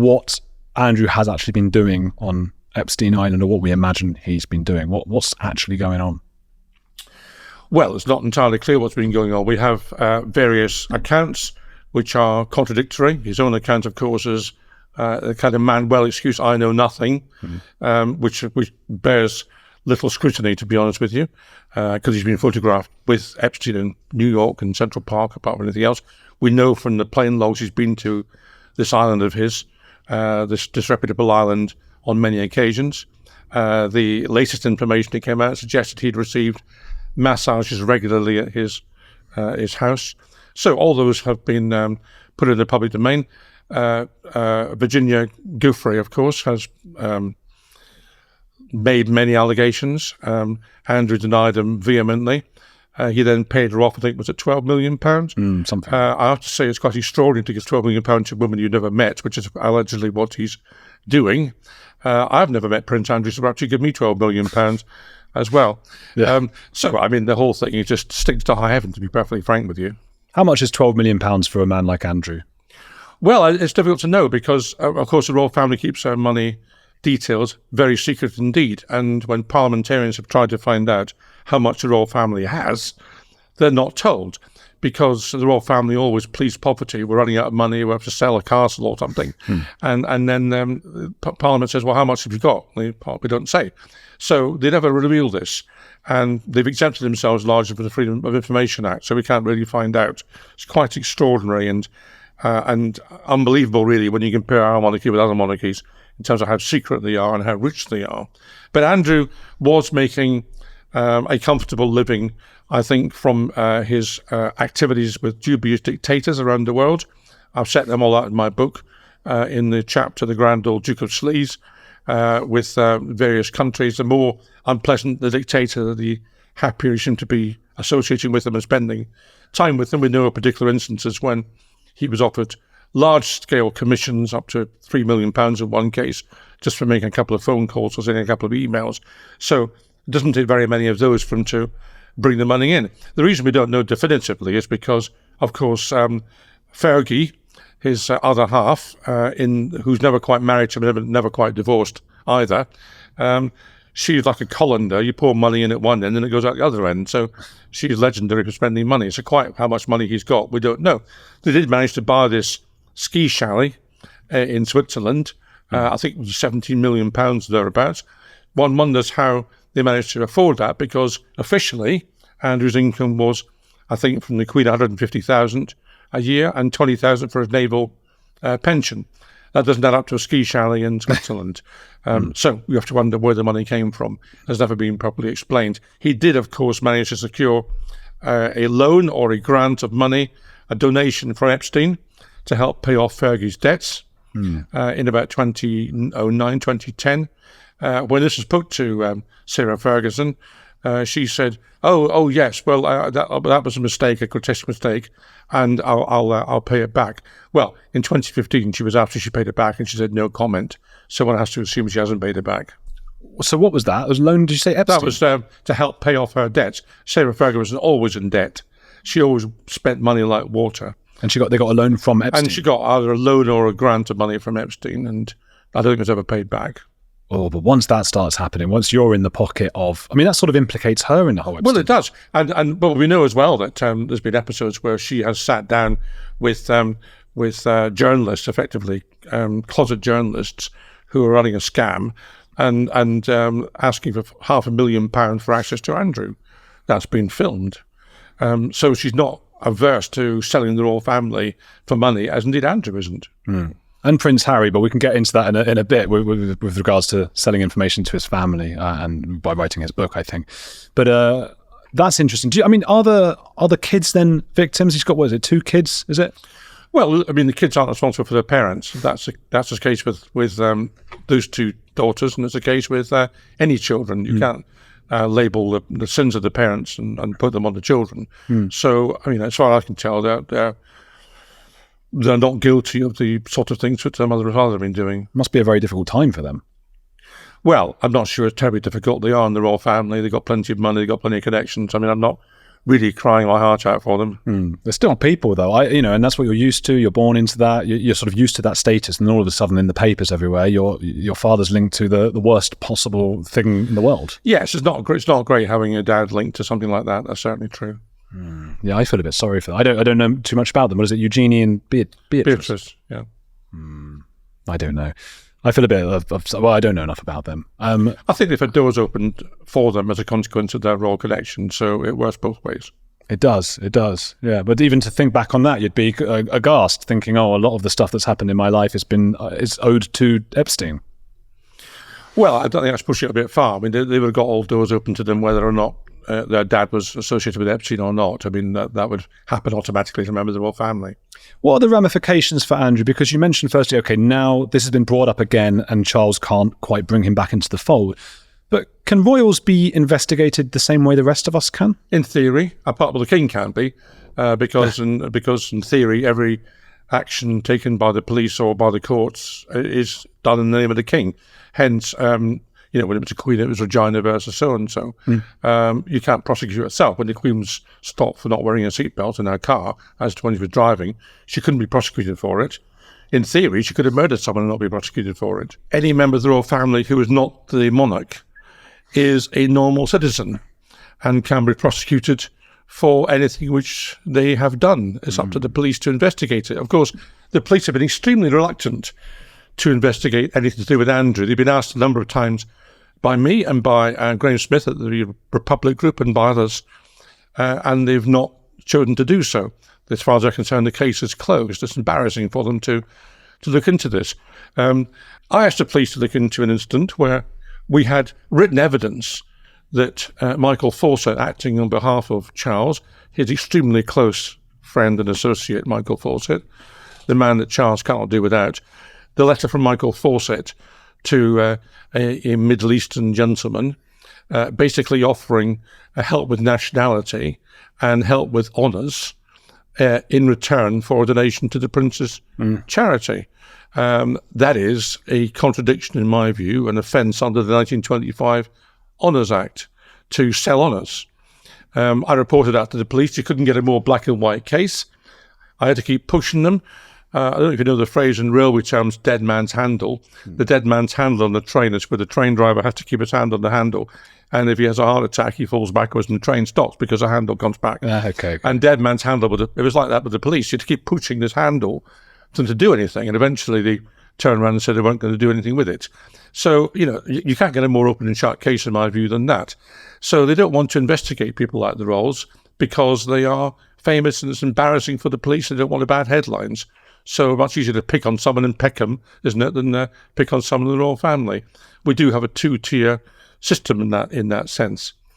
what Andrew has actually been doing on Epstein Island, or what we imagine he's been doing? What's actually going on? Well, it's not entirely clear what's been going on. We have various accounts which are contradictory. His own account, of course, is the kind of Manuel excuse, I know nothing, which bears little scrutiny, to be honest with you, because he's been photographed with Epstein in New York and Central Park, apart from anything else. We know from the plane logs he's been to this island of his, this disreputable island, on many occasions. The latest information that came out suggested he'd received massages regularly at his house. So all those have been put in the public domain. Virginia Giuffre, of course, has made many allegations. Andrew denied them vehemently. He then paid her off, I think, was it £12 million? Something. I have to say it's quite extraordinary to give £12 million to a woman you never met, which is allegedly what he's doing. I've never met Prince Andrew, so perhaps you give me £12 million as well. Yeah. So, I mean, the whole thing is just sticks to high heaven, to be perfectly frank with you. How much is £12 million for a man like Andrew? Well, it's difficult to know because, of course, the royal family keeps their money details very secret indeed. And when parliamentarians have tried to find out how much the royal family has, they're not told, because the royal family always pleads poverty. We're running out of money. We have to sell a castle or something. And then Parliament says, well, how much have you got? We don't say. So they never reveal this. And they've exempted themselves largely from the Freedom of Information Act, so we can't really find out. It's quite extraordinary and unbelievable, really, when you compare our monarchy with other monarchies in terms of how secret they are and how rich they are. But Andrew was making a comfortable living, I think, from his activities with dubious dictators around the world. I've set them all out in my book in the chapter, The Grand Old Duke of Sleaze, with various countries. The more unpleasant the dictator, the happier he seemed to be associating with them and spending time with them. We know of particular instances when he was offered large-scale commissions, up to £3 million in one case, just for making a couple of phone calls or sending a couple of emails. So it doesn't take very many of those for him to bring the money in. The reason we don't know definitively is because, of course, Fergie, his other half, who's never quite married to him, never quite divorced either, she's like a colander. You pour money in at one end and it goes out the other end. So she's legendary for spending money. So quite how much money he's got, we don't know. They did manage to buy this ski chalet in Switzerland. I think it was £17 million thereabouts. One wonders how they managed to afford that, because officially Andrew's income was, I think, from the Queen, 150,000 a year and 20,000 for his naval pension. That doesn't add up to a ski chalet in Switzerland. So you have to wonder where the money came from. Has never been properly explained. He did, of course, manage to secure a loan or a grant of money, a donation from Epstein to help pay off Fergie's debts in about 2009, 2010. When this was put to Sarah Ferguson, she said, "Oh yes, well that was a mistake, a grotesque mistake, and I'll pay it back." Well, in 2015, she was after she paid it back, and she said no comment. So one has to assume she hasn't paid it back. So what was that? It was loan? Did you say Epstein? That was to help pay off her debts. Sarah Ferguson was always in debt. She always spent money like water. And they got a loan from Epstein. And she got either a loan or a grant of money from Epstein, and I don't think it was ever paid back. Oh, but once that starts happening, once you're in the pocket of, I mean, that sort of implicates her in the whole Epstein. Well, it does. But we know as well that there's been episodes where she has sat down with journalists, effectively closet journalists, who are running a scam and asking for £500,000 for access to Andrew. That's been filmed. So she's not averse to selling the royal family for money, as indeed Andrew isn't. And Prince Harry, but we can get into that in a bit with regards to selling information to his family and by writing his book, I think. But that's interesting. Are the kids then victims? He's got, what is it, 2 kids, is it? Well, I mean, the kids aren't responsible for their parents. That's the case with those 2 daughters, and it's the case with any children. You can't label the sins of the parents and put them on the children. So, I mean, as far as I can tell, they're not guilty of the sort of things that their mother and father have been doing. Must be a very difficult time for them. Well, I'm not sure it's terribly difficult. They are in the royal family. They've got plenty of money. They've got plenty of connections. I mean, I'm not really crying my heart out for them. They're still people, though. And that's what you're used to. You're born into that. You're sort of used to that status, and then all of a sudden, in the papers everywhere, your father's linked to the worst possible thing in the world. Yes, it's not great having a dad linked to something like that. That's certainly true. Yeah, I feel a bit sorry for that. I don't know too much about them. What is it, Eugenie and Beatrice? Beatrice, yeah. I don't know. I feel a bit I don't know enough about them. I think they've had doors opened for them as a consequence of their royal connection, so it works both ways. It does, yeah. But even to think back on that, you'd be aghast, thinking, a lot of the stuff that's happened in my life is owed to Epstein. Well, I don't think that's pushing it a bit far. I mean, they would have got all doors open to them whether or not their dad was associated with Epstein or not. I mean, that would happen automatically to members of the royal family. What are the ramifications for Andrew? Because you mentioned firstly, okay, now this has been brought up again and Charles can't quite bring him back into the fold. But can royals be investigated the same way the rest of us can? In theory, apart from the king can't be, because in theory, every action taken by the police or by the courts is done in the name of the king. Hence, when it was a queen, it was Regina versus so-and-so. You can't prosecute yourself. When the queen was stopped for not wearing a seatbelt in her car, as to when she was driving, she couldn't be prosecuted for it. In theory, she could have murdered someone and not be prosecuted for it. Any member of the royal family who is not the monarch is a normal citizen and can be prosecuted for anything which they have done. It's up to the police to investigate it. Of course, the police have been extremely reluctant to investigate anything to do with Andrew. They've been asked a number of times by me and by Graham Smith at the Republic Group and by others, and they've not chosen to do so. As far as I'm concerned, the case is closed. It's embarrassing for them to look into this. I asked the police to look into an incident where we had written evidence that Michael Fawcett, acting on behalf of Charles, his extremely close friend and associate, Michael Fawcett, the man that Charles cannot do without, the letter from Michael Fawcett to a Middle Eastern gentleman, basically offering help with nationality and help with honours in return for a donation to the Prince's charity. That is a contradiction, in my view, an offence under the 1925 Honours Act to sell honours. I reported that to the police. You couldn't get a more black and white case. I had to keep pushing them. I don't know if you know the phrase in railway terms, dead man's handle. The dead man's handle on the train is where the train driver has to keep his hand on the handle. And if he has a heart attack, he falls backwards and the train stops because the handle comes back. Okay. And dead man's handle, it was like that with the police. You had to keep pushing this handle for them to do anything. And eventually they turned around and said they weren't going to do anything with it. So, you can't get a more open and shut case, in my view, than that. So they don't want to investigate people like the Rolls because they are famous and it's embarrassing for the police. They don't want bad headlines. So much easier to pick on someone in Peckham, isn't it, than pick on someone in the royal family. We do have a two-tier system in that sense.